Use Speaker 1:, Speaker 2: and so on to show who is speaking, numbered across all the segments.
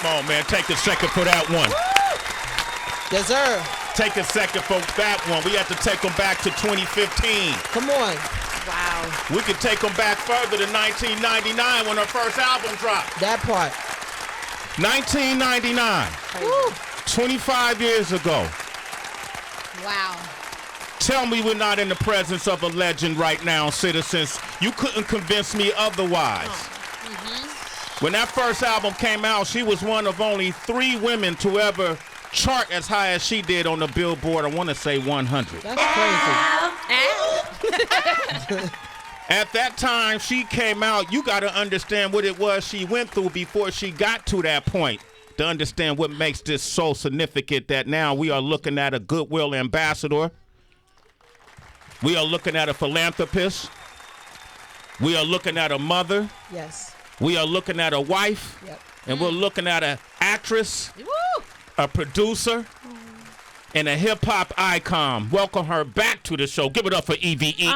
Speaker 1: Come on, man. Take a second for that one.
Speaker 2: Yes, sir.
Speaker 1: Take a second for that one. We have to take them back to 2015.
Speaker 2: Come on.
Speaker 3: Wow.
Speaker 1: We could take them back further to 1999 when her first album dropped.
Speaker 2: That part.
Speaker 1: 1999. 25 years ago.
Speaker 3: Wow.
Speaker 1: Tell me we're not in the presence of a legend right now, citizens. You couldn't convince me otherwise. When that first album came out, she was one of only 3 women to ever chart as high as she did on the Billboard, I want to say 100.
Speaker 2: That's crazy.
Speaker 1: At that time she came out, you got to understand what it was she went through before she got to that point to understand what makes this so significant that now we are looking at a goodwill ambassador. We are looking at a philanthropist. We are looking at a mother.
Speaker 2: Yes.
Speaker 1: We are looking at a wife.
Speaker 2: Yep.
Speaker 1: And we're looking at an actress, a producer, and a hip-hop icon. Welcome her back to the show. Give it up for EVE.
Speaker 3: Thank you.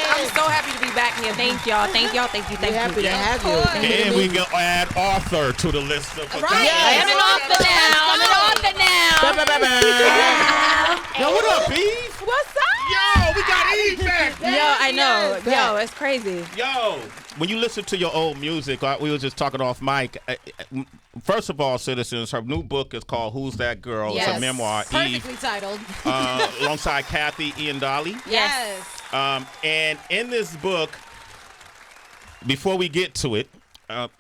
Speaker 3: I'm so happy to be back here. Thank y'all. Thank y'all. Thank you. Thank you.
Speaker 2: Happy to have you.
Speaker 1: And we can add Arthur to the list of
Speaker 3: Right. I am an author now. I'm an author now.
Speaker 1: Yo, what up, Eve?
Speaker 3: What's up?
Speaker 1: Yo, we got Eve back.
Speaker 3: Yo, I know. Yo, it's crazy.
Speaker 1: Yo, when you listen to your old music, we were just talking off mic. First of all, citizens, her new book is called Who's That Girl?
Speaker 3: Yes.
Speaker 1: It's a memoir.
Speaker 3: Perfectly
Speaker 1: Eve,
Speaker 3: titled.
Speaker 1: alongside Kathy Ian Dolly.
Speaker 3: Yes.
Speaker 1: And in this book, before we get to it,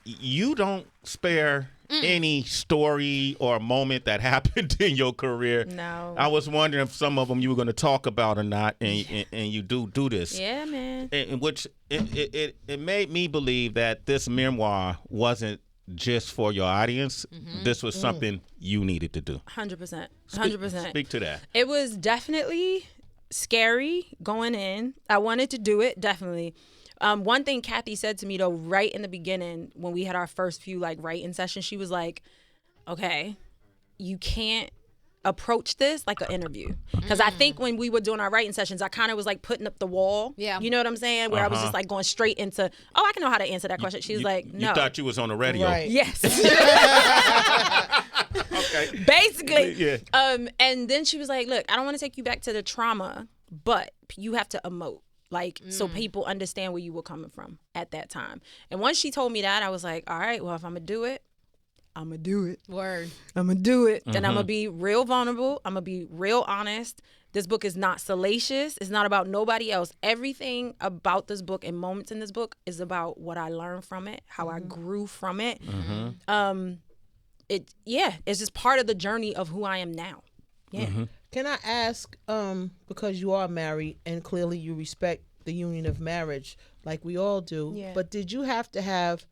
Speaker 1: you don't spare any story or moment that happened in your career.
Speaker 3: No.
Speaker 1: I was wondering if some of them you were going to talk about or not, and you do this.
Speaker 3: Yeah, man.
Speaker 1: In which it made me believe that this memoir wasn't just for your audience. This was something you needed to do.
Speaker 3: 100%. 100%.
Speaker 1: Speak to that.
Speaker 3: It was definitely scary going in. I wanted to do it, definitely. One thing Kathy said to me, though, right in the beginning when we had our first few writing sessions, she was like, okay, you can't approach this like an interview. Because I think when we were doing our writing sessions, I kind of was putting up the wall. Yeah. You know what I'm saying? Where I was just going straight into, I can know how to answer that question. She was like, no.
Speaker 1: You thought you was on the radio.
Speaker 2: Right.
Speaker 3: Yes.
Speaker 1: Okay.
Speaker 3: Basically.
Speaker 1: Yeah.
Speaker 3: And then she was like, look, I don't want to take you back to the trauma, but you have to emote. So people understand where you were coming from at that time. And once she told me that, I was like, all right, well, if I'm going to do it, I'm going to do it. Word. I'm going to do it. And I'm going to be real vulnerable. I'm going to be real honest. This book is not salacious. It's not about nobody else. Everything about this book and moments in this book is about what I learned from it, how I grew from it. It's just part of the journey of who I am now. Yeah.
Speaker 2: Can I ask, because you are married and clearly you respect the union of marriage like we all do, but did you have to have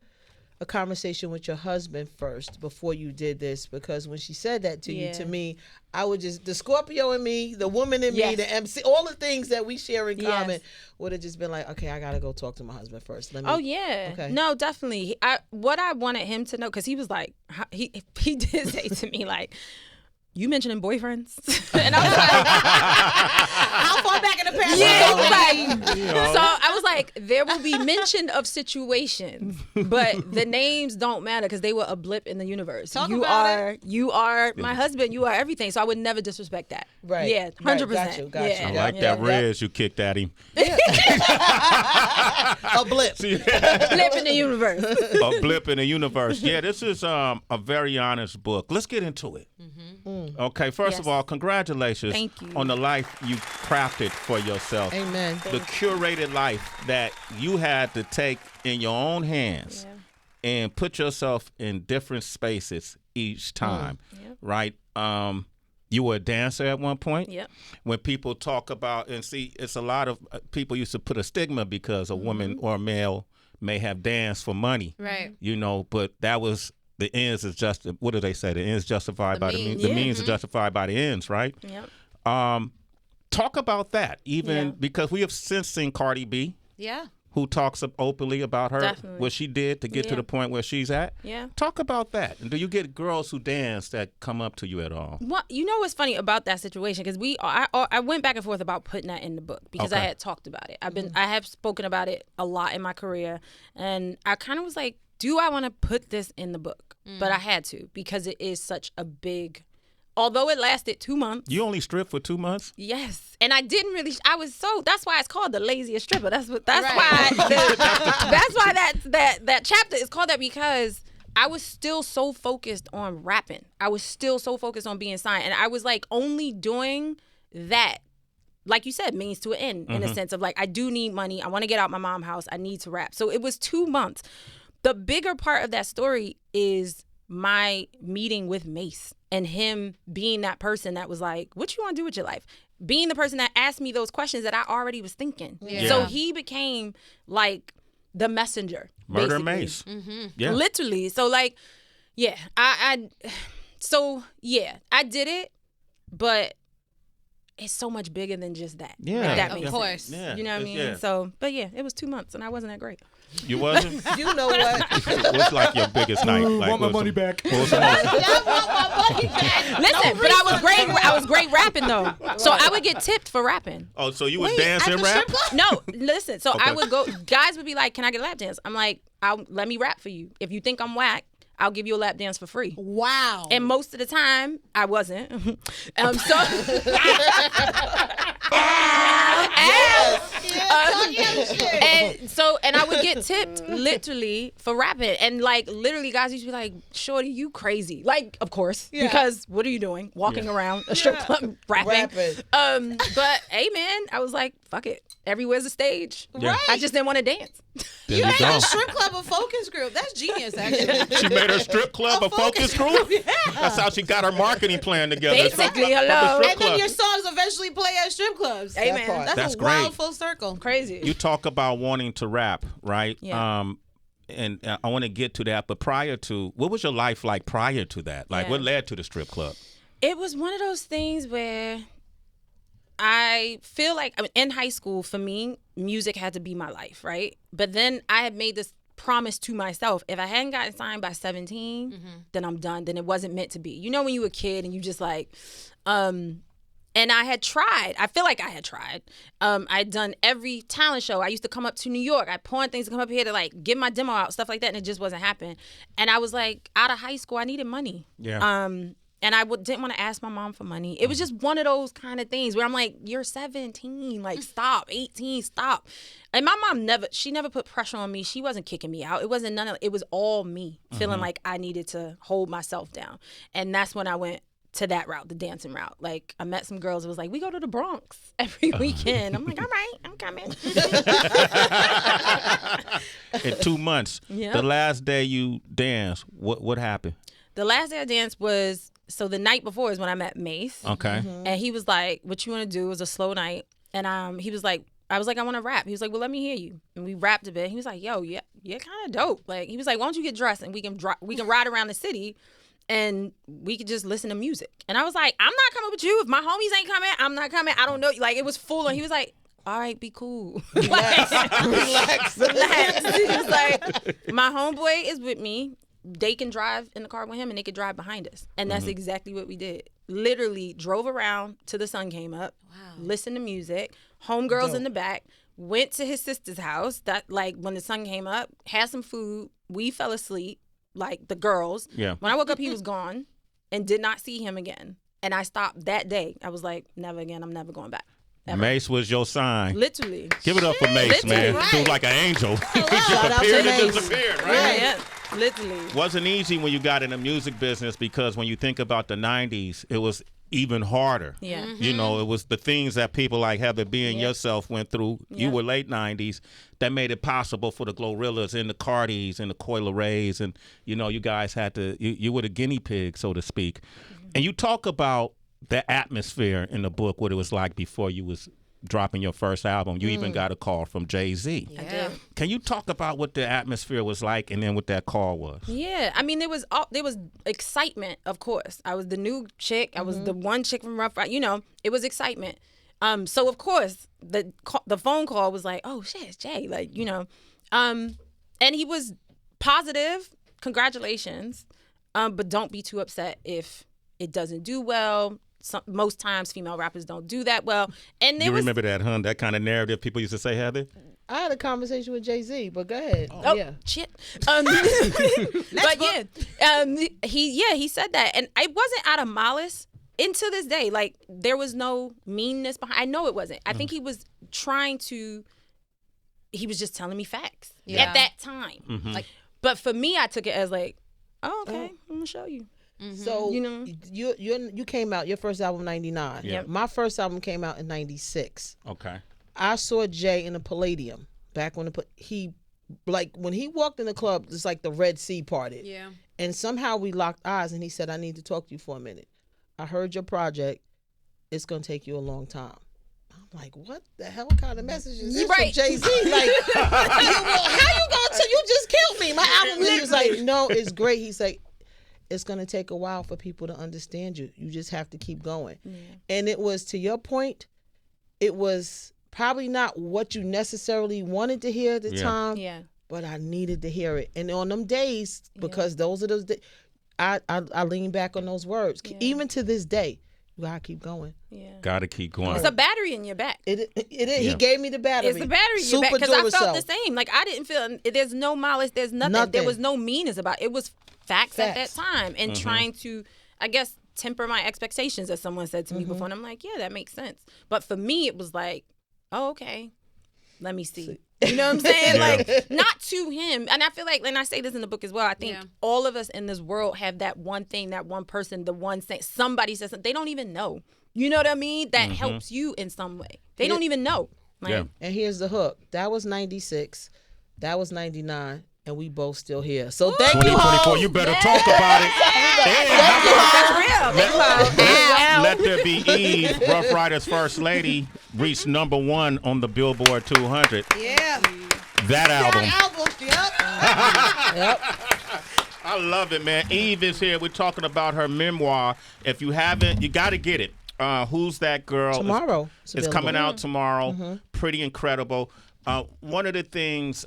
Speaker 2: a conversation with your husband first before you did this? Because when she said that to you, to me, I would just, the Scorpio in me, the woman in me, the MC, all the things that we share in common would have just been like, okay, I got to go talk to my husband first. Okay.
Speaker 3: No, definitely. What I wanted him to know, because he was like, he did say to me, like, you mentioning boyfriends? And I was like, how far back in the past? So I was like, there will be mention of situations, but the names don't matter because they were a blip in the universe. You are my husband. You are everything. So I would never disrespect that.
Speaker 2: Right.
Speaker 3: Yeah, 100%.
Speaker 2: Got you.
Speaker 1: I like that Rez you kicked at him.
Speaker 2: A blip.
Speaker 3: Blip in the universe.
Speaker 1: A blip in the universe. Yeah, this is a very honest book. Let's get into it. Okay, first of all, congratulations on the life you crafted for yourself.
Speaker 2: Amen.
Speaker 1: The curated life that you had to take in your own hands and put yourself in different spaces each time, right? You were a dancer at one point.
Speaker 3: Yep.
Speaker 1: When people talk about, and see, it's a lot of people used to put a stigma because a woman or a male may have danced for money.
Speaker 3: Right.
Speaker 1: But that was, the ends is just, what do they say? The ends justified by the means. The means are justified by the ends, right?
Speaker 3: Yep.
Speaker 1: Talk about that, because we have since seen Cardi B.
Speaker 3: Yeah.
Speaker 1: Who talks openly about what she did to get to the point where she's at.
Speaker 3: Yeah.
Speaker 1: Talk about that. And do you get girls who dance that come up to you at all?
Speaker 3: Well, you know what's funny about that situation? Because I went back and forth about putting that in the book because I had talked about it. I have spoken about it a lot in my career, and I kind of was like, do I want to put this in the book? But I had to because it is such a big. Although it lasted 2 months.
Speaker 1: You only stripped for 2 months?
Speaker 3: Yes. And I didn't really, that's why it's called The Laziest Stripper. That's why that chapter is called that, because I was still so focused on rapping. I was still so focused on being signed. And I was like only doing that, like you said, means to an end, in a sense of like, I do need money. I want to get out my mom's house. I need to rap. So it was 2 months. The bigger part of that story is my meeting with Mase and him being that person that was like, what you want to do with your life? Being the person that asked me those questions that I already was thinking.
Speaker 2: Yeah.
Speaker 3: So he became like the messenger.
Speaker 1: Murder
Speaker 3: basically.
Speaker 1: Mase. Yeah.
Speaker 3: Literally. So like, yeah, I did it, but it's so much bigger than just that.
Speaker 1: Yeah.
Speaker 3: If that
Speaker 4: Of
Speaker 3: makes
Speaker 4: course.
Speaker 3: sense.
Speaker 1: Yeah.
Speaker 3: You know what I mean?
Speaker 1: Yeah.
Speaker 3: So, but yeah, it was 2 months and I wasn't that great.
Speaker 1: You wasn't?
Speaker 2: You know what?
Speaker 1: What's like your biggest night? Like,
Speaker 5: Want my money back.
Speaker 1: What was the most-
Speaker 2: I want my money back.
Speaker 3: Listen, but I was great. I was great rapping though. So I would get tipped for rapping.
Speaker 1: Oh, so you would
Speaker 2: Wait,
Speaker 1: dance
Speaker 2: at
Speaker 1: and
Speaker 2: the
Speaker 1: rap?
Speaker 2: strip club?
Speaker 3: No, listen. So
Speaker 1: Okay.
Speaker 3: I would go. Guys would be like, "Can I get a lap dance?" I'm like, "Let me rap for you. If you think I'm whack, I'll give you a lap dance for free."
Speaker 4: Wow.
Speaker 3: And most of the time, I wasn't. And I would get tipped literally for rapping, and like literally, guys used to be like, "Shorty, you crazy?" Like, of course, because what are you doing? Walking around a strip club rapping. But hey, man, I was like, "Fuck it, everywhere's a stage."
Speaker 1: Yeah.
Speaker 4: Right.
Speaker 3: I just didn't want to dance.
Speaker 1: There
Speaker 4: You
Speaker 1: you
Speaker 4: made
Speaker 1: go.
Speaker 4: a strip club a focus group. That's genius, actually.
Speaker 1: She made her strip club a focus group? That's how she got her marketing plan together.
Speaker 3: Basically,
Speaker 1: From the
Speaker 3: hello.
Speaker 1: strip
Speaker 4: And then
Speaker 1: club.
Speaker 4: your songs eventually play at strip clubs.
Speaker 3: Hey,
Speaker 2: That
Speaker 3: man,
Speaker 2: part.
Speaker 4: That's
Speaker 1: That's
Speaker 4: a wild
Speaker 1: great.
Speaker 4: full circle.
Speaker 3: crazy.
Speaker 1: You talk about wanting to rap, right?
Speaker 3: Yeah.
Speaker 1: And I want to get to that, but what was your life like prior to that? Like,
Speaker 3: Yeah.
Speaker 1: what led to the strip club?
Speaker 3: It was one of those things where I feel like in high school, for me, music had to be my life, right? But then I had made this promise to myself: if I hadn't gotten signed by 17, then I'm done. Then it wasn't meant to be. You know, when you were a kid and you just like, and I had tried. I feel like I had tried. I'd done every talent show. I used to come up to New York. I pawned things to come up here to like get my demo out, stuff like that, and it just wasn't happening. And I was like, out of high school, I needed money.
Speaker 1: Yeah.
Speaker 3: And I didn't want to ask my mom for money. It was just one of those kind of things where I'm like, you're 17, like stop, 18, stop. And my mom never put pressure on me. She wasn't kicking me out. It wasn't none of it. Was all me feeling like I needed to hold myself down. And that's when I went to that route, the dancing route. Like, I met some girls. It was like, we go to the Bronx every weekend. I'm like, all right, I'm coming.
Speaker 1: In 2 months,
Speaker 3: Yep.
Speaker 1: the last day you danced, what happened?
Speaker 3: The last day I danced was, so the night before is when I met Mase.
Speaker 1: Okay.
Speaker 3: And he was like, what you want to do? It was a slow night. And he was like, I was like, I want to rap. He was like, well, let me hear you. And we rapped a bit. He was like, yo, yeah, you're kind of dope. Like, he was like, why don't you get dressed and we can ride around the city and we could just listen to music. And I was like, I'm not coming with you. If my homies ain't coming, I'm not coming. I don't know. Like, it was full. And he was like, all right, be cool.
Speaker 2: Relax.
Speaker 3: Relax. He was like, my homeboy is with me. They can drive in the car with him and they could drive behind us. And that's exactly what we did. Literally drove around till the sun came up. Wow. Listened to music. Homegirls in the back. Went to his sister's house. That, like, when the sun came up, had some food. We fell asleep, like the girls.
Speaker 1: Yeah.
Speaker 3: When I woke up, he was gone and did not see him again. And I stopped that day. I was like, never again. I'm never going back. Ever.
Speaker 1: Mase was your sign.
Speaker 3: Literally.
Speaker 1: Give it up for Mase, man.
Speaker 3: Literally.
Speaker 1: Dude, like an angel. He
Speaker 2: Shout out to
Speaker 1: appeared and
Speaker 2: Mase.
Speaker 1: disappeared, right?
Speaker 3: Yeah. Literally.
Speaker 1: Wasn't easy when you got in the music business, because when you think about the 90s, it was even harder.
Speaker 3: Yeah.
Speaker 1: You know, it was the things that people like Heather B and
Speaker 3: Yeah.
Speaker 1: yourself went through. You
Speaker 3: Yeah.
Speaker 1: were late 90s. That made it possible for the Glorillaz and the Cardis and the Coil Rays. And, you know, you guys had to, you were the guinea pig, so to speak. And you talk about the atmosphere in the book, what it was like before you was dropping your first album. You even got a call from Jay-Z.
Speaker 3: I did.
Speaker 1: Can you talk about what the atmosphere was like and then what that call was?
Speaker 3: Yeah, I mean, there was excitement, of course. I was the new chick. I was the one chick from Rough Ride. You know, it was excitement. So of course the phone call was like, oh shit, it's Jay. Like, you know, and he was positive. Congratulations, but don't be too upset if it doesn't do well. Most times female rappers don't do that well. And
Speaker 1: You remember that, huh? That kind of narrative people used to say, Heather?
Speaker 2: I had a conversation with Jay-Z, but go ahead.
Speaker 3: Oh,
Speaker 2: yeah.
Speaker 3: shit. But he said that, and it wasn't out of malice. And to this day, like, there was no meanness behind. I know it wasn't. I think he was trying to. He was just telling me facts at that time.
Speaker 1: Mm-hmm.
Speaker 3: Like, but for me, I took it as like, oh, okay, I'm gonna show you.
Speaker 2: Mm-hmm. So you came out, your first album 99.
Speaker 1: Yeah.
Speaker 2: My first album came out in 96.
Speaker 1: Okay.
Speaker 2: I saw Jay in the Palladium back when when he walked in the club, it's like the Red Sea parted.
Speaker 4: Yeah.
Speaker 2: And somehow we locked eyes, and he said, I need to talk to you for a minute. I heard your project. It's going to take you a long time. I'm like, what the hell kind of message is this from Jay-Z? Like, how you going to, you just killed me. My album. He was like, no, it's great. He's like, it's going to take a while for people to understand you. You just have to keep going. Yeah. And it was, to your point, it was probably not what you necessarily wanted to hear at the time. Yeah. But I needed to hear it. And on them days, because those are those days, I lean back on those words. Yeah. Even to this day, you gotta keep going. Yeah,
Speaker 1: gotta keep going.
Speaker 3: It's a battery in your back.
Speaker 2: It is. Yeah. He gave me the battery.
Speaker 3: It's the battery in your back, because I felt the same. Like, I didn't feel. There's no malice. There's nothing. There was no meanness about it. It was facts at that time, and trying to, I guess, temper my expectations, as someone said to me before. And I'm like, yeah, that makes sense. But for me, it was like, oh, okay, let me see. You know what I'm saying? Like, not to him. And I feel like, and I say this in the book as well, I think all of us in this world have that one thing, that one person, the one thing, somebody says something, they don't even know. You know what I mean? That helps you in some way. They don't even know. Like,
Speaker 2: and here's the hook. That was 96. That was 99. And we both still here. So thank you,
Speaker 1: 2024, you better talk about it. Let There Be Eve, Rough Riders First Lady, reached #1 on the Billboard 200.
Speaker 4: Yeah.
Speaker 1: That album.
Speaker 4: Yep.
Speaker 1: I love it, man. Eve is here. We're talking about her memoir. If you haven't, you got to get it. Who's That Girl?
Speaker 2: Tomorrow.
Speaker 1: It's coming out tomorrow. Pretty incredible. One of the things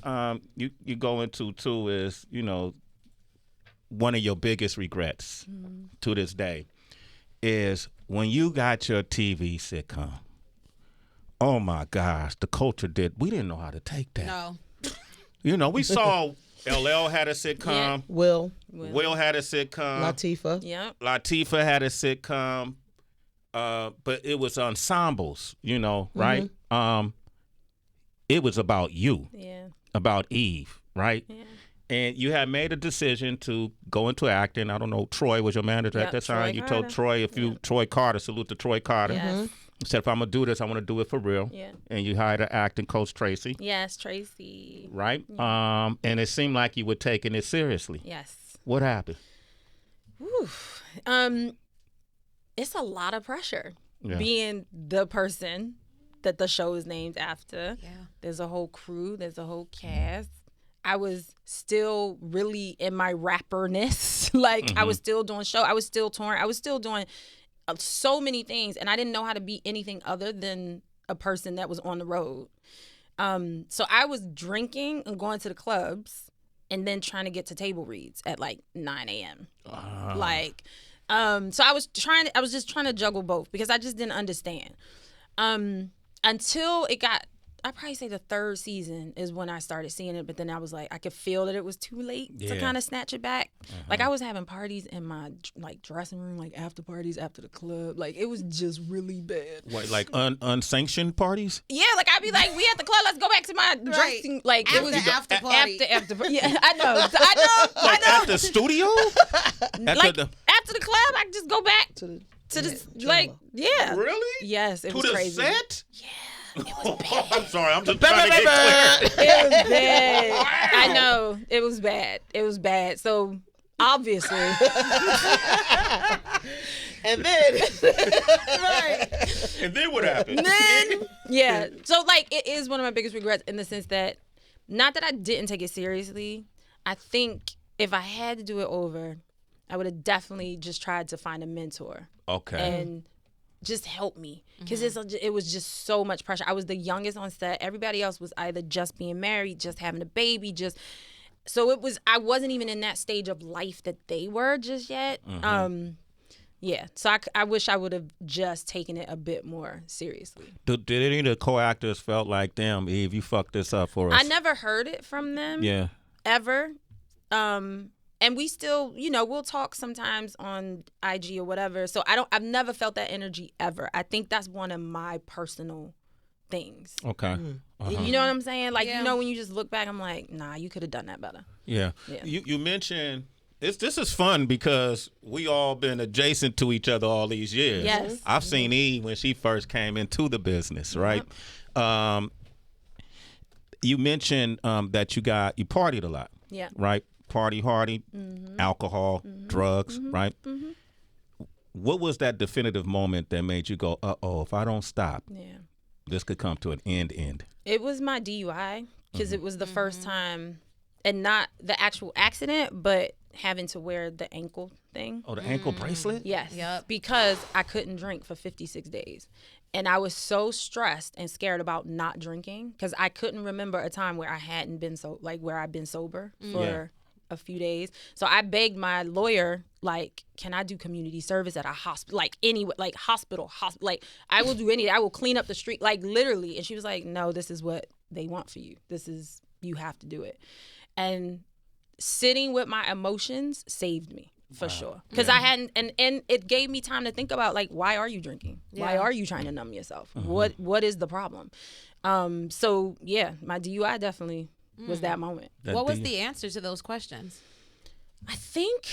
Speaker 1: you go into, too, is, one of your biggest regrets to this day is when you got your TV sitcom. Oh, my gosh. The culture we didn't know how to take that.
Speaker 4: No.
Speaker 1: We saw LL had a sitcom.
Speaker 2: Will
Speaker 1: had a sitcom.
Speaker 2: Latifah.
Speaker 3: Yeah.
Speaker 1: Latifah had a sitcom. But it was ensembles, right? It was about you, about Eve, right? Yeah. And you had made a decision to go into acting. I don't know, Troy was your manager at that time. You told Troy, Troy Carter, salute to Troy Carter. Yes. You said, if I'm going to do this, I want to do it for real. Yeah. And you hired an acting coach, Tracy.
Speaker 3: Yes, Tracy.
Speaker 1: Right? Yeah. And it seemed like you were taking it seriously.
Speaker 3: Yes.
Speaker 1: What happened?
Speaker 3: Oof. It's a lot of pressure being the person that the show is named after. Yeah. There's a whole crew. There's a whole cast. I was still really in my rapperness. Like, I was still doing show. I was still touring. I was still doing so many things. And I didn't know how to be anything other than a person that was on the road. So I was drinking and going to the clubs and then trying to get to table reads at like 9 a.m. So I was just trying to juggle both because I just didn't understand. Until it got, I'd probably say the third season is when I started seeing it, but then I was like, I could feel that it was too late to kind of snatch it back. Like, I was having parties in my dressing room, like after parties after the club. Like, it was just really bad.
Speaker 1: What, like unsanctioned parties?
Speaker 3: Yeah, like I'd be like, we at the club, let's go back to my dressing. Like, it was
Speaker 4: after party.
Speaker 3: After yeah, I know.
Speaker 1: Like at the studio?
Speaker 3: After the club, I could just go back to the like, yeah.
Speaker 1: Really?
Speaker 3: Yes, it was crazy.
Speaker 1: To the set?
Speaker 3: Yeah. It was bad.
Speaker 1: I'm sorry. I'm just trying to get clear.
Speaker 3: It was bad. Wow. I know. It was bad. It was bad. So, obviously.
Speaker 2: And then.
Speaker 3: Right.
Speaker 1: And then what happened?
Speaker 3: Yeah. So, like, it is one of my biggest regrets in the sense that, not that I didn't take it seriously. I think if I had to do it over, I would have definitely just tried to find a mentor. Okay. And just help me. Because it was just so much pressure. I was the youngest on set. Everybody else was either just being married, just having a baby, so I wasn't even in that stage of life that they were just yet. Yeah. So I wish I would have just taken it a bit more seriously.
Speaker 1: Did any of the co-actors felt like, damn, Eve, you fucked this up for us?
Speaker 3: I never heard it from them.
Speaker 1: Yeah.
Speaker 3: Ever. And we still, we'll talk sometimes on IG or whatever. So I've never felt that energy ever. I think that's one of my personal things.
Speaker 1: Okay.
Speaker 3: You know what I'm saying? Like, when you just look back, I'm like, nah, you could have done that better.
Speaker 1: Yeah. You mentioned this is fun because we all been adjacent to each other all these years.
Speaker 3: Yes.
Speaker 1: I've seen Eve when she first came into the business, right? You mentioned that you partied a lot.
Speaker 3: Yeah.
Speaker 1: Right? Party hardy, alcohol, drugs, right? What was that definitive moment that made you go, uh-oh, if I don't stop, this could come to an end?
Speaker 3: It was my DUI because it was the first time, and not the actual accident, but having to wear the ankle thing.
Speaker 1: Oh, the ankle bracelet?
Speaker 3: Yes. Yep. Because I couldn't drink for 56 days. And I was so stressed and scared about not drinking because I couldn't remember a time where I hadn't been where I've been sober for a few days. So I begged my lawyer, like, can I do community service at a hospital? Like, anyway, like hospital, like, I will do anything. I will clean up the street, like, literally. And she was like, no, this is what they want for you. You have to do it. And sitting with my emotions saved me. For sure. Because I hadn't, and it gave me time to think about, like, why are you drinking? Why are you trying to numb yourself? What is the problem? So, yeah, my DUI definitely was that moment.
Speaker 4: What was the answer to those questions?
Speaker 3: I think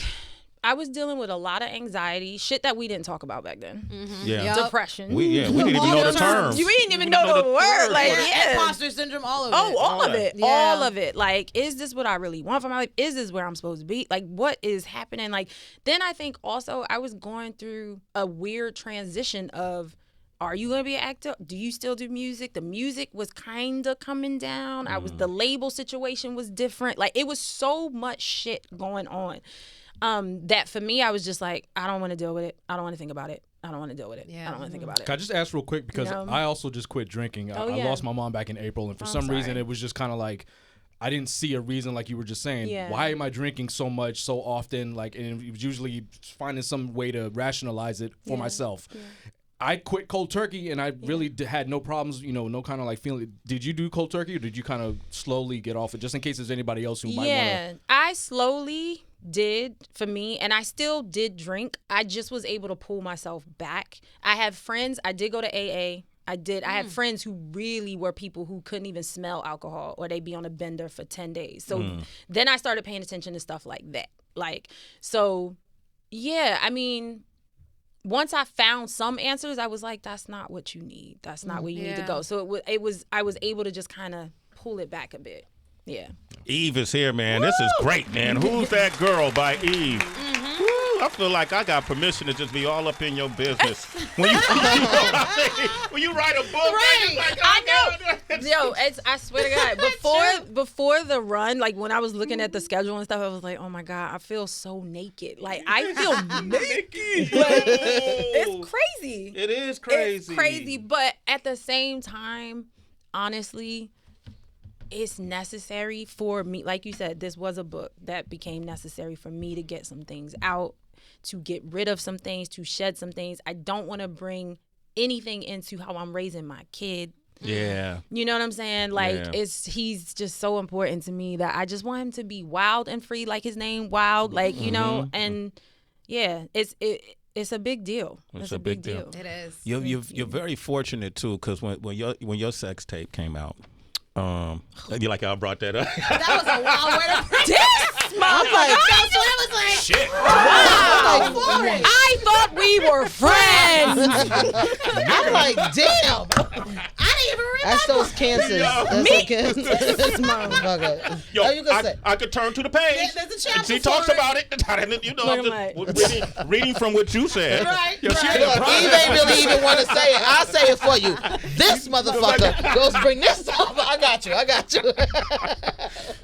Speaker 3: I was dealing with a lot of anxiety, shit that we didn't talk about back then. Depression.
Speaker 1: We didn't even know the terms.
Speaker 3: You didn't even know the word. Like,
Speaker 4: imposter syndrome, all of it.
Speaker 3: All of it. All of it. Like, is this what I really want for my life? Is this where I'm supposed to be? Like, what is happening? Like, then I think also I was going through a weird transition of, are you going to be an actor? Do you still do music? The music was kind of coming down. The label situation was different. Like, it was so much shit going on. That for me, I was just like, I don't want to deal with it. I don't want to think about it. I don't want to deal with it. I don't want to think about it.
Speaker 5: Can I just ask real quick, because I also just quit drinking. I lost my mom back in April, and for some reason, it was just kind of like, I didn't see a reason, like you were just saying. Why am I drinking so much, so often? Like, and it was usually finding some way to rationalize it for myself. I quit cold turkey, and I really had no problems, no kind of like feeling. Did you do cold turkey, or did you kind of slowly get off it, just in case there's anybody else who might want to?
Speaker 3: Yeah, I slowly did for me, and I still did drink. I just was able to pull myself back. I have friends. I did go to AA. I had friends who really were people who couldn't even smell alcohol, or they'd be on a bender for 10 days. So then I started paying attention to stuff like that. Like, so yeah, I mean, once I found some answers, I was like, that's not what you need. That's not where you need to go. So I was able to just kind of pull it back a bit. Yeah.
Speaker 1: Eve is here, man. Woo! This is great, man. Who's That Girl by Eve. Woo! I feel like I got permission to just be all up in your business. When you write a book,
Speaker 3: right?
Speaker 1: Like,
Speaker 3: I know. Yo, I swear to God, before the run, like when I was looking at the schedule and stuff, I was like, oh my God, I feel so naked. Like, I feel naked. It's crazy.
Speaker 1: It is crazy.
Speaker 3: It's crazy, but at the same time, honestly, it's necessary for me. Like you said, this was a book that became necessary for me to get some things out, to get rid of some things, to shed some things. I don't want to bring anything into how I'm raising my kid.
Speaker 1: Yeah.
Speaker 3: You know what I'm saying? Like, he's just so important to me that I just want him to be wild and free, like his name, Wild, like, and yeah, it's a big deal.
Speaker 1: It's a big deal.
Speaker 4: It is.
Speaker 1: You're very fortunate too, because when your sex tape came out, you like how I brought that up?
Speaker 4: That was a wild way to put
Speaker 3: this.
Speaker 2: I'm like,
Speaker 4: that's what I was like.
Speaker 1: Shit.
Speaker 3: Wow. I thought we were friends.
Speaker 2: I'm like, damn.
Speaker 4: I didn't even remember.
Speaker 2: That's those cancers. That's motherfucker.
Speaker 1: Yo,
Speaker 2: you can say.
Speaker 1: I could turn to the page.
Speaker 4: There's a chapter.
Speaker 1: She talks about it. I'm just reading from what you said.
Speaker 4: Right.
Speaker 2: Look, Eve ain't really even want to say it. I'll say it for you. This motherfucker goes bring this up. I got you.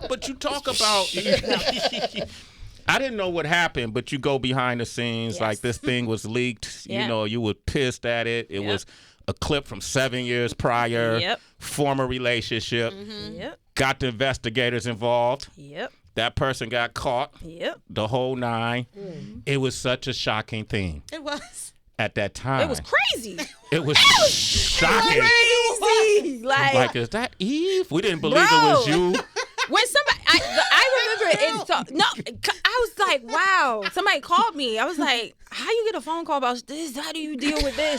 Speaker 1: But you talk about. I didn't know what happened, but you go behind the scenes, like this thing was leaked.
Speaker 3: Yeah.
Speaker 1: You were pissed at it. It was a clip from 7 years prior.
Speaker 3: Yep.
Speaker 1: Former relationship.
Speaker 3: Yep.
Speaker 1: Got the investigators involved.
Speaker 3: Yep.
Speaker 1: That person got caught.
Speaker 3: Yep.
Speaker 1: The whole 9. It was such a shocking thing.
Speaker 4: It was.
Speaker 1: At that time.
Speaker 3: It was crazy.
Speaker 1: It was shocking.
Speaker 3: Crazy.
Speaker 1: Like, is that Eve? We didn't believe it was you.
Speaker 3: When somebody, I remember it. So, no, I was like, wow. Somebody called me. I was like, how you get a phone call about this? How do you deal with this?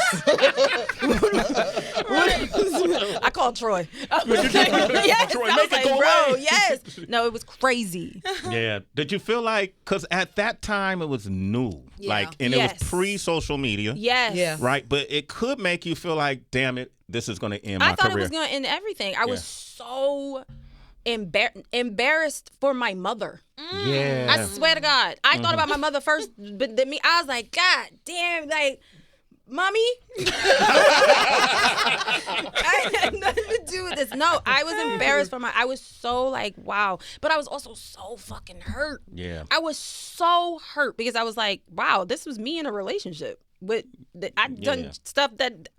Speaker 3: I called Troy. Yes,
Speaker 1: Troy,
Speaker 3: I
Speaker 1: make
Speaker 3: was
Speaker 1: it go
Speaker 3: bro,
Speaker 1: away.
Speaker 3: yes. No, it was crazy.
Speaker 1: Yeah. Did you feel like, because at that time it was new, like, and it was pre-social media.
Speaker 3: Yes.
Speaker 2: Yeah.
Speaker 1: Right? But it could make you feel like, damn it, this is going to end my career.
Speaker 3: I thought it was going to end everything. I was so embarrassed for my mother.
Speaker 1: Yeah.
Speaker 3: I swear to God. I thought about my mother first, but then I was like, God damn, like, Mommy? I had nothing to do with this. No, I was embarrassed I was so like, wow. But I was also so fucking hurt.
Speaker 1: Yeah.
Speaker 3: I was so hurt because I was like, wow, this was me in a relationship. I've done stuff that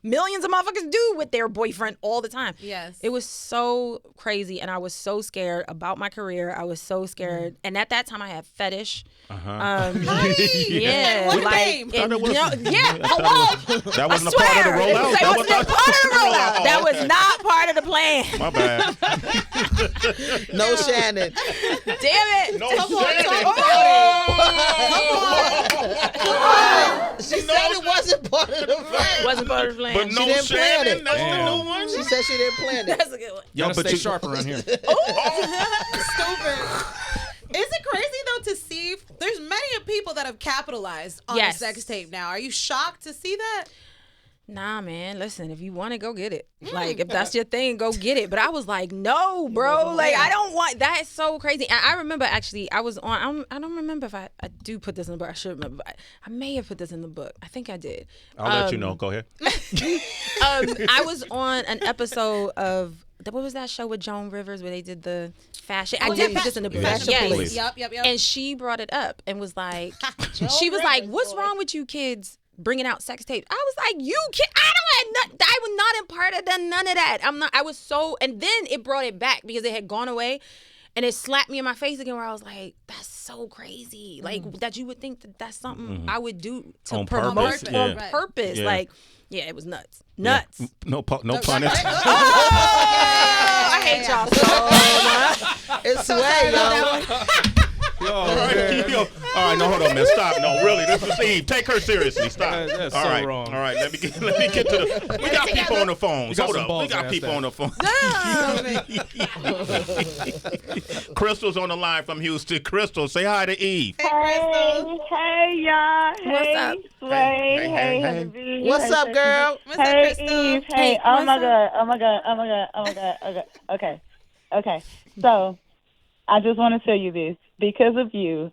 Speaker 3: millions of motherfuckers do with their boyfriend all the time.
Speaker 4: Yes.
Speaker 3: It was so crazy, and I was so scared about my career. I was so scared. And at that time, I had fetish. Yeah.
Speaker 4: What
Speaker 3: like,
Speaker 4: name?
Speaker 3: Hello.
Speaker 1: That wasn't a part of the rollout.
Speaker 3: That wasn't a part of the rollout. That was not part of the plan.
Speaker 1: My bad.
Speaker 2: No Shannon.
Speaker 3: Damn it.
Speaker 1: No
Speaker 4: Come on,
Speaker 1: Shannon.
Speaker 4: talk about it. Come on.
Speaker 2: She said it wasn't part of the plan.
Speaker 3: Wasn't part of the plan.
Speaker 1: But no
Speaker 2: didn't plan
Speaker 1: Shannon.
Speaker 2: it.
Speaker 1: That's the new one.
Speaker 2: She said she didn't plan it.
Speaker 3: That's a good one.
Speaker 1: Yo,
Speaker 5: Gotta
Speaker 1: but
Speaker 5: stay
Speaker 1: you
Speaker 5: sharp around here.
Speaker 4: Stupid. Is it crazy though to see? There's many people that have capitalized on a sex tape now. Are you shocked to see that?
Speaker 3: Nah, man. Listen, if you want it, go get it. Like, if that's your thing, go get it. But I was like, no, bro. Like, I don't want that. Is so crazy. And I remember actually, I was on. I don't remember if I do put this in the book. I should remember. But I may have put this in the book. I think I did.
Speaker 1: I'll let you know. Go ahead.
Speaker 3: I was on an episode of. What was that show with Joan Rivers where they did the fashion? I did put this in the book.
Speaker 2: Fashion Police.
Speaker 4: Yep.
Speaker 3: And she brought it up and was like, she was like, what's wrong with you kids bringing out sex tapes? I was like, you kid, I was not in part of none of that. I was so, and then it brought it back because it had gone away and it slapped me in my face again where I was like, that's so crazy. Like that you would think that that's something I would do to
Speaker 1: On
Speaker 3: promote
Speaker 1: purpose,
Speaker 3: on
Speaker 1: yeah.
Speaker 3: purpose.
Speaker 1: Yeah.
Speaker 3: Like, yeah, it was nuts. Nuts.
Speaker 1: Yeah. No pun intended.
Speaker 3: I hate y'all so much.
Speaker 2: It's Sway, yo.
Speaker 1: All right, no, hold on, man. Stop. No, really, this is Eve. Take her seriously. Stop.
Speaker 5: That's
Speaker 1: all
Speaker 5: so
Speaker 1: right,
Speaker 5: wrong.
Speaker 1: all right. Let me get to the. We got people on the phones.
Speaker 5: got
Speaker 1: Hold
Speaker 5: some
Speaker 1: up,
Speaker 5: balls
Speaker 1: we got
Speaker 5: to ask
Speaker 1: people
Speaker 5: that.
Speaker 1: on the phone. Crystal's on the line from Houston. Crystal, say hi to Eve.
Speaker 6: Hey, y'all. Hey,
Speaker 3: up?
Speaker 6: Sway.
Speaker 1: Hey.
Speaker 6: Heavy.
Speaker 2: What's up, girl?
Speaker 4: What's up,
Speaker 6: Hey,
Speaker 4: Crystal?
Speaker 6: Eve. Hey,
Speaker 3: Hey,
Speaker 6: oh
Speaker 3: what's
Speaker 6: my
Speaker 3: up?
Speaker 6: God. Okay. So, I just want to tell you this. Because of you,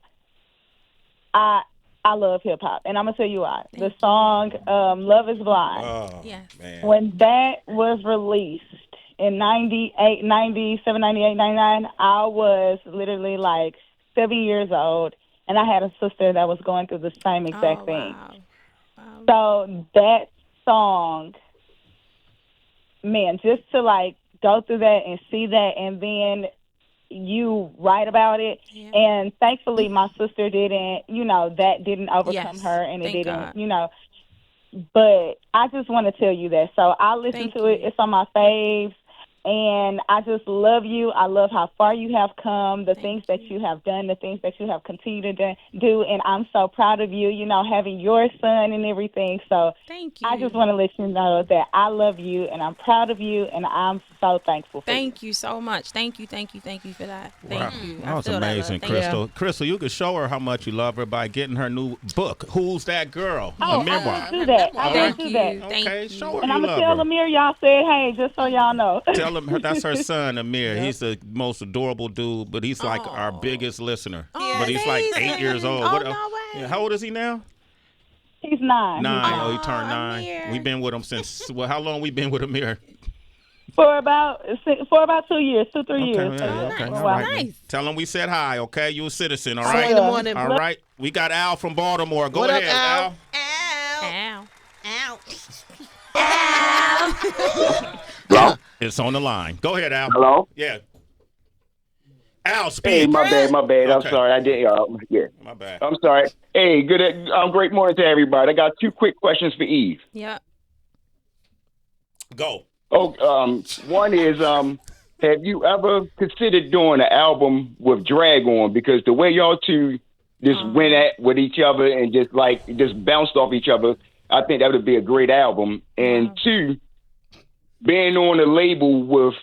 Speaker 6: I love hip hop, and I'm gonna tell you why. The song "Love Is Blind."
Speaker 1: Oh,
Speaker 3: Yes.
Speaker 1: man.
Speaker 6: When that was released in 98, 97, 98, 99, I was literally like 7 years old, and I had a sister that was going through the same exact thing.
Speaker 3: Wow.
Speaker 6: So that song, man, just to like go through that and see that, and then you write about it, and thankfully my sister didn't, that didn't overcome her, and it
Speaker 3: Thank
Speaker 6: didn't,
Speaker 3: God.
Speaker 6: but I just want to tell you that. So I listen
Speaker 3: Thank
Speaker 6: to
Speaker 3: you.
Speaker 6: it. It's on my faves. And I just love you. I love how far you have come, the things that you have done, the things that you have continued to do. And I'm so proud of you, having your son and everything. So
Speaker 3: Thank you.
Speaker 6: I just want to let you know that I love you and I'm proud of you and I'm so thankful for you.
Speaker 3: Thank you so much. Thank you for that. Thank you.
Speaker 1: That was
Speaker 3: I feel
Speaker 1: amazing,
Speaker 3: that love. Thank
Speaker 1: Crystal. Crystal, you could show her how much you love her by getting her new book, Who's That Girl?
Speaker 6: Oh,
Speaker 1: a memoir.
Speaker 6: I will do that. I will
Speaker 3: Thank
Speaker 6: do
Speaker 3: you.
Speaker 6: that.
Speaker 3: Thank
Speaker 1: Okay,
Speaker 3: you.
Speaker 1: show her
Speaker 6: And
Speaker 1: you
Speaker 6: I'm going to
Speaker 1: love
Speaker 6: tell
Speaker 1: her.
Speaker 6: Amir y'all said, hey, just so y'all know.
Speaker 1: Tell him that's her son, Amir. He's the most adorable dude, but he's like our biggest listener.
Speaker 3: Oh,
Speaker 1: but he's like 8 years old.
Speaker 3: Oh,
Speaker 1: What-
Speaker 3: no way.
Speaker 1: yeah, how old is he now?
Speaker 6: He's 9.
Speaker 1: 9. Oh, he
Speaker 3: Aw,
Speaker 1: turned 9.
Speaker 3: Amir.
Speaker 1: We've been with him since. Well, how long we been with Amir?
Speaker 6: For about 2 years, 3 years.
Speaker 1: yeah, okay.
Speaker 3: nice.
Speaker 1: All
Speaker 6: Wow.
Speaker 1: right.
Speaker 3: Nice.
Speaker 1: Tell him we said hi. Okay, you a citizen. All
Speaker 2: Sway
Speaker 1: right.
Speaker 2: in the morning.
Speaker 1: All right. We got Al from Baltimore. Go
Speaker 2: What up,
Speaker 1: ahead,
Speaker 2: Al?
Speaker 4: Ow.
Speaker 3: Ow.
Speaker 4: Ow.
Speaker 7: Hello?
Speaker 1: It's on the line. Go ahead, Al.
Speaker 7: Hello?
Speaker 1: Yeah. Al, speak.
Speaker 7: Hey, my bad. Okay. I'm sorry. I did. Yeah.
Speaker 1: My bad.
Speaker 7: I'm sorry. Hey, great morning to everybody. I got 2 quick questions for Eve.
Speaker 3: Yeah.
Speaker 1: Go.
Speaker 7: Oh, one is, have you ever considered doing an album with drag on? Because the way y'all two just went at with each other and just bounced off each other, I think that would be a great album. And 2, being on a label with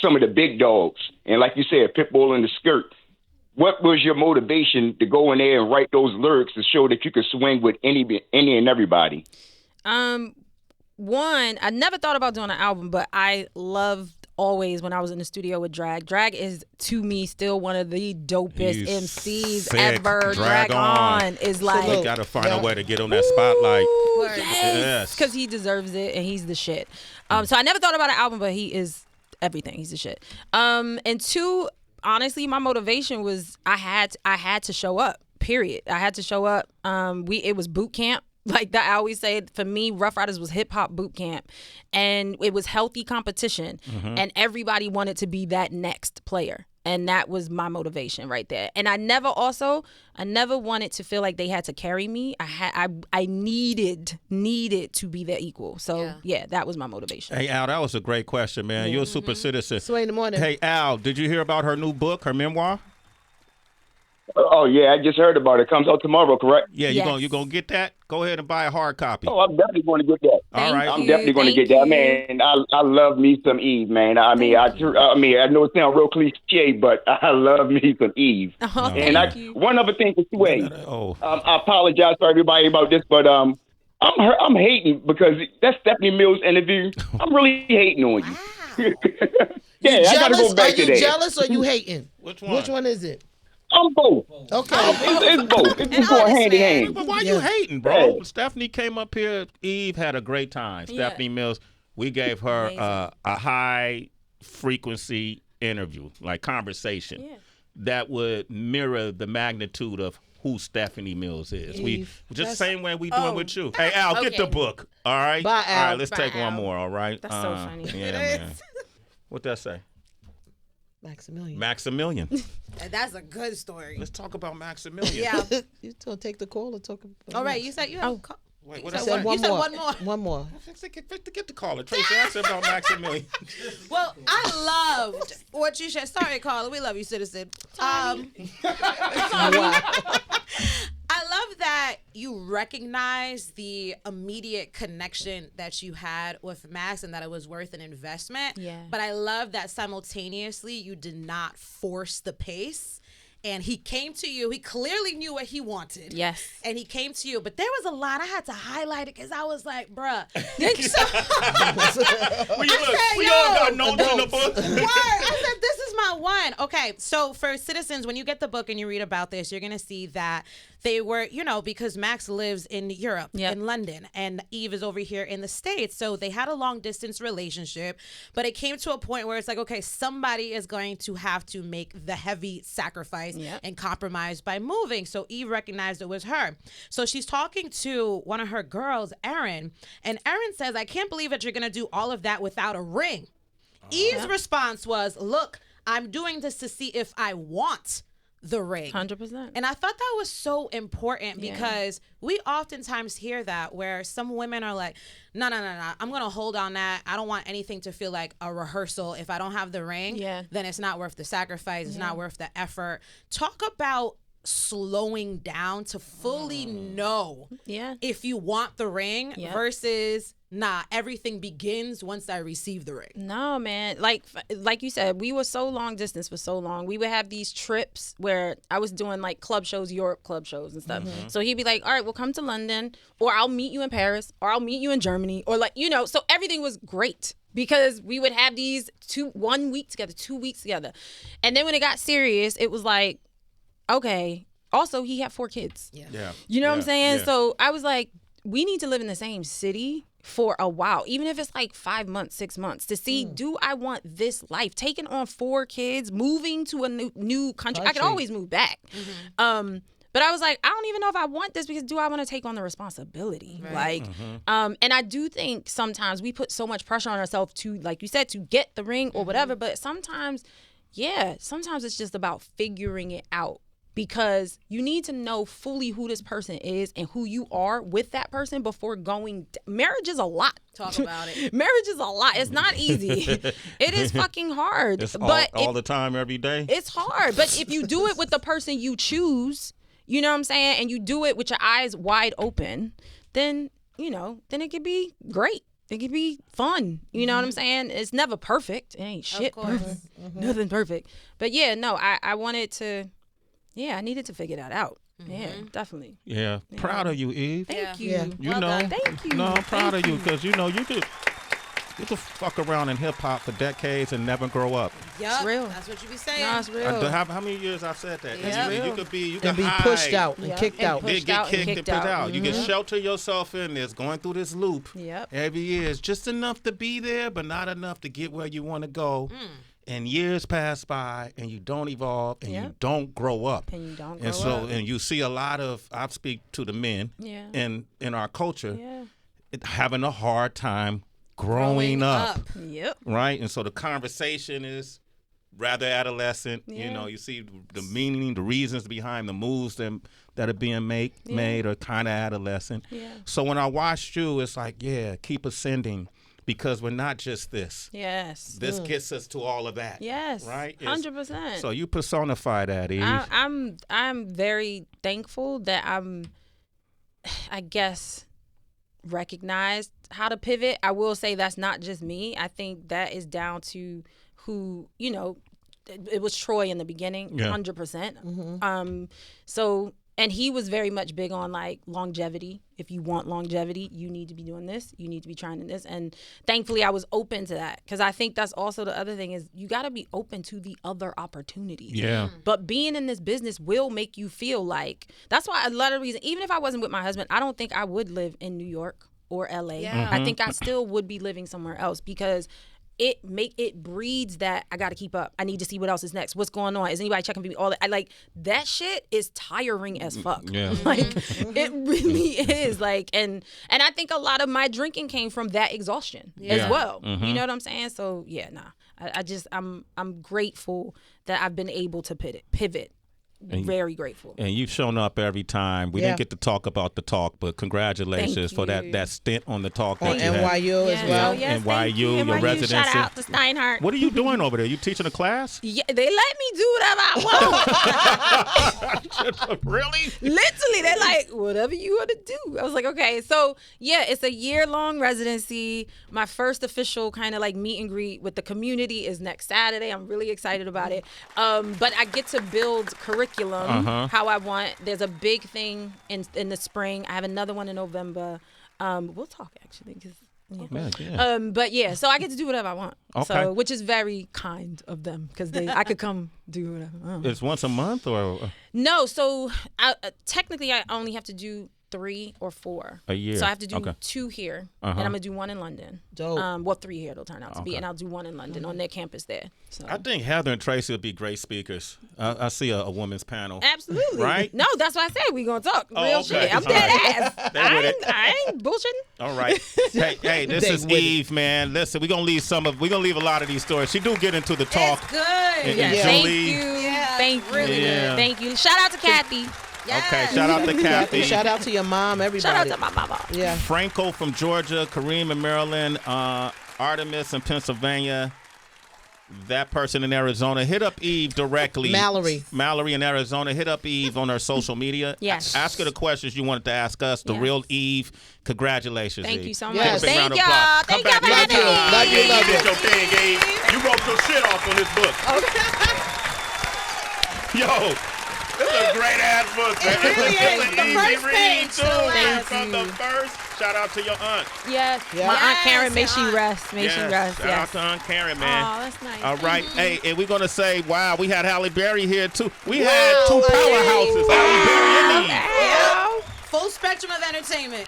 Speaker 7: some of the big dogs, and like you said, Pitbull in the skirt. What was your motivation to go in there and write those lyrics to show that you could swing with any and everybody?
Speaker 3: One, I never thought about doing an album, but I loved always when I was in the studio with Drag. Drag is, to me, still one of the dopest MCs
Speaker 1: sick.
Speaker 3: ever. Drag on is like...
Speaker 1: We got to find a way to get on that spotlight.
Speaker 3: Yes, because he deserves it, and he's the shit. So I never thought about an album, but he is everything. He's the shit. And 2, honestly, my motivation was I had to show up, period. I had to show up. It was boot camp. Like that, I always say, for me, Rough Riders was hip hop boot camp, and it was healthy competition, and everybody wanted to be that next player, and that was my motivation right there. And I never wanted to feel like they had to carry me. I needed to be their equal. So yeah, that was my motivation.
Speaker 1: Hey Al, that was a great question, man. You're a super citizen.
Speaker 2: Sway in the morning.
Speaker 1: Hey Al, did you hear about her new book, her memoir?
Speaker 7: Oh yeah, I just heard about it. It comes out tomorrow, correct?
Speaker 1: Yeah, you gonna get that? Go ahead and buy a hard copy.
Speaker 7: Oh, I'm definitely going to get that.
Speaker 1: All right,
Speaker 7: I'm definitely going to get that, man. I love me some Eve, man. I know it sounds real cliche, but I love me some Eve.
Speaker 3: Oh,
Speaker 7: and one other thing for Sway. I apologize for everybody about this, but I'm hating because that Stephanie Mills interview. I'm really hating on you. Yeah, I got to go back to that.
Speaker 2: Are you jealous or you hating?
Speaker 1: Which one?
Speaker 2: Which one is it?
Speaker 7: I'm both.
Speaker 2: Okay.
Speaker 7: It's both. It's just going hand in hand.
Speaker 1: But why you hating, bro? Yeah. Stephanie came up here. Eve had a great time. Stephanie Mills, we gave her a high frequency interview, like conversation, that would mirror the magnitude of who Stephanie Mills is.
Speaker 2: Eve,
Speaker 1: just the same way we doing with you. Hey, Al, get the book. All right?
Speaker 2: Bye, Al.
Speaker 1: All right, let's take one more, all right?
Speaker 3: That's so funny.
Speaker 1: Yeah, man. What'd that say? Maximilian.
Speaker 4: That's a good story.
Speaker 1: Let's talk about Maximilian.
Speaker 4: Yeah.
Speaker 2: You still take the call or talk about
Speaker 4: All right, you said you have
Speaker 1: Wait,
Speaker 2: you said one more. One more.
Speaker 1: Get the caller. Tracy, answer about Maximilian.
Speaker 4: Well, I loved what you said. Sorry, caller. We love you, citizen. I love that you recognize the immediate connection that you had with Max and that it was worth an investment.
Speaker 3: Yeah.
Speaker 4: But I love that simultaneously you did not force the pace. And he came to you. He clearly knew what he wanted.
Speaker 3: Yes.
Speaker 4: And he came to you. But there was a line I had to highlight it because I was like, bruh.
Speaker 1: We all got notes in the book.
Speaker 4: I said, this is my one. Okay, so for citizens, when you get the book and you read about this, you're going to see that they were, because Max lives in Europe, in London, and Eve is over here in the States. So they had a long distance relationship, but it came to a point where it's like, okay, somebody is going to have to make the heavy sacrifice and compromise by moving. So Eve recognized it was her. So she's talking to one of her girls, Erin, and Erin says, I can't believe that you're going to do all of that without a ring. Eve's response was, look, I'm doing this to see if I want the ring.
Speaker 3: 100%.
Speaker 4: And I thought that was so important because we oftentimes hear that where some women are like, no, I'm going to hold on that. I don't want anything to feel like a rehearsal. If I don't have the ring, then it's not worth the sacrifice. It's not worth the effort. Talk about slowing down to fully know if you want the ring versus everything begins once I receive the ring.
Speaker 3: No, man. Like you said, we were so long distance for so long. We would have these trips where I was doing like club shows, Europe club shows and stuff. Mm-hmm. So he'd be like, all right, we'll come to London, or I'll meet you in Paris, or I'll meet you in Germany, or so everything was great because we would have these 1 week together, 2 weeks together. And then when it got serious, it was like, okay. Also, he had 4 kids. Yeah. You know what I'm saying? Yeah. So I was like, we need to live in the same city for a while, even if it's like 5 months, 6 months, to see, do I want this life? Taking on 4 kids, moving to a new country. I could always move back. Mm-hmm. But I was like, I don't even know if I want this because do I want to take on the responsibility? Right. And I do think sometimes we put so much pressure on ourselves to, like you said, to get the ring or whatever, but sometimes sometimes it's just about figuring it out. Because you need to know fully who this person is and who you are with that person before going. Marriage is a lot.
Speaker 4: Talk about it.
Speaker 3: Marriage is a lot. It's not easy. It is fucking hard.
Speaker 1: It's
Speaker 3: but
Speaker 1: all the time, every day.
Speaker 3: It's hard. But if you do it with the person you choose, you know what I'm saying, and you do it with your eyes wide open, then, then it could be great. It could be fun. You know what I'm saying? It's never perfect. It ain't shit perfect. Nothing perfect. But I wanted to... Yeah, I needed to figure that out. Yeah, definitely.
Speaker 1: Yeah. Proud of you, Eve.
Speaker 3: Thank you.
Speaker 2: Yeah.
Speaker 3: Thank you.
Speaker 1: No, I'm proud of you because you could fuck around in hip hop for decades and never grow up.
Speaker 4: Yep.
Speaker 3: It's real.
Speaker 4: That's what you be saying.
Speaker 3: No, it's real.
Speaker 1: How many years I've said that?
Speaker 3: Yeah.
Speaker 1: You could be
Speaker 2: pushed out and kicked out.
Speaker 1: They get kicked and put out. You can shelter yourself in this, going through this loop every year. It's just enough to be there, but not enough to get where you want to go. And years pass by, and you don't evolve, and you don't grow up.
Speaker 3: And you don't
Speaker 1: grow up. And you see a lot of, I speak to the men in our culture, having a hard time growing up.
Speaker 3: Yep.
Speaker 1: Right? And so the conversation is rather adolescent. You see the meaning, the reasons behind the moves that are being made are kind of adolescent.
Speaker 3: Yeah.
Speaker 1: So when I watched you, it's like, keep ascending. Because we're not just this.
Speaker 3: Yes.
Speaker 1: This gets us to all of that.
Speaker 3: Yes.
Speaker 1: Right?
Speaker 3: 100%.
Speaker 1: So you personify that, Eve.
Speaker 3: I'm very thankful that I guess, recognized how to pivot. I will say that's not just me. I think that is down to who, it was Troy in the beginning, 100%. And he was very much big on like longevity. If you want longevity, you need to be doing this. You need to be trying this. And thankfully, I was open to that because I think that's also the other thing is you got to be open to the other opportunities.
Speaker 1: Yeah.
Speaker 3: But being in this business will make you feel like that's why a lot of reasons. Even if I wasn't with my husband, I don't think I would live in New York or LA.
Speaker 4: Yeah.
Speaker 3: I think I still would be living somewhere else because it breeds that I got to keep up. I need to see what else is next. What's going on? Is anybody checking for me? All that. I like that shit is tiring as fuck.
Speaker 1: Yeah.
Speaker 3: Like it really is. Like and I think a lot of my drinking came from that exhaustion as well. You know what I'm saying? So I'm grateful that I've been able to pivot. Very grateful.
Speaker 1: And you've shown up every time. We didn't get to talk about the talk, but congratulations for that stint on the talk.
Speaker 2: On NYU as well.
Speaker 3: Yes,
Speaker 1: NYU, your residency.
Speaker 3: Shout out to Steinhardt.
Speaker 1: What are you doing over there? You teaching a class?
Speaker 3: Yeah, they let me do whatever I want.
Speaker 1: Really?
Speaker 3: Literally, they're like, whatever you want to do. I was like, okay. So, it's a year-long residency. My first official kind of like meet and greet with the community is next Saturday. I'm really excited about it. But I get to build curriculum how I want. There's a big thing in the spring. I have another one in November. We'll talk actually because so I get to do whatever I want.
Speaker 1: Okay.
Speaker 3: So which is very kind of them because I could come do whatever.
Speaker 1: It's once a month or
Speaker 3: no? So technically I only have to do 3 or 4
Speaker 1: a year.
Speaker 3: So I have to do 2 here, and I'm gonna do 1 in London.
Speaker 2: Dope.
Speaker 3: 3 here it'll turn out to be, and I'll do 1 in London on their campus there. So
Speaker 1: I think Heather and Tracy would be great speakers. I see a women's panel.
Speaker 3: Absolutely.
Speaker 1: Right?
Speaker 3: No, that's why I said we gonna talk real
Speaker 1: okay.
Speaker 3: shit. I'm dead ass. I ain't bullshitting.
Speaker 1: All right. Hey, this is Eve, man. Listen, we're gonna leave a lot of these stories. She do get into the talk.
Speaker 4: It's good.
Speaker 1: And
Speaker 3: Thank
Speaker 1: Julie.
Speaker 3: you.
Speaker 4: Yeah,
Speaker 3: Thank you.
Speaker 4: really
Speaker 1: good.
Speaker 3: Thank you. Shout out to Kathy.
Speaker 4: Yes.
Speaker 1: Okay, shout out to Kathy.
Speaker 2: Shout out to your mom, everybody.
Speaker 3: Shout out to my mama.
Speaker 2: Yeah.
Speaker 1: Franco from Georgia, Kareem in Maryland, Artemis in Pennsylvania, that person in Arizona. Hit up Eve directly.
Speaker 2: Mallory
Speaker 1: in Arizona. Hit up Eve on her social media.
Speaker 3: Yes.
Speaker 1: Ask her the questions you wanted to ask us. The real Eve. Congratulations,
Speaker 3: Thank
Speaker 1: Eve.
Speaker 3: you so much.
Speaker 2: Yes.
Speaker 1: Take a big round
Speaker 3: Thank
Speaker 1: of applause.
Speaker 3: y'all.
Speaker 1: Come
Speaker 3: Thank y'all
Speaker 1: back
Speaker 3: for having me.
Speaker 2: Love you.
Speaker 1: You did your thing, Eve. You wrote your shit off on this book. Yo. This is a great ass book, man.
Speaker 4: It really is.
Speaker 1: It's
Speaker 4: The
Speaker 1: an
Speaker 4: first
Speaker 1: easy read,
Speaker 4: page
Speaker 1: too.
Speaker 4: to the last.
Speaker 1: From the first. Shout out to your aunt.
Speaker 3: Yes.
Speaker 2: Yeah.
Speaker 3: My Aunt
Speaker 4: Yes,
Speaker 3: Karen, may
Speaker 4: your
Speaker 3: she
Speaker 4: aunt.
Speaker 3: rest. May she rest.
Speaker 1: Shout out to Aunt Karen, man.
Speaker 3: Oh, that's nice.
Speaker 1: All right. Hey, and we're going to say, wow, we had Halle Berry here, too. We had 2 powerhouses, Halle Berry and Eve.
Speaker 3: Wow.
Speaker 4: Full spectrum of entertainment.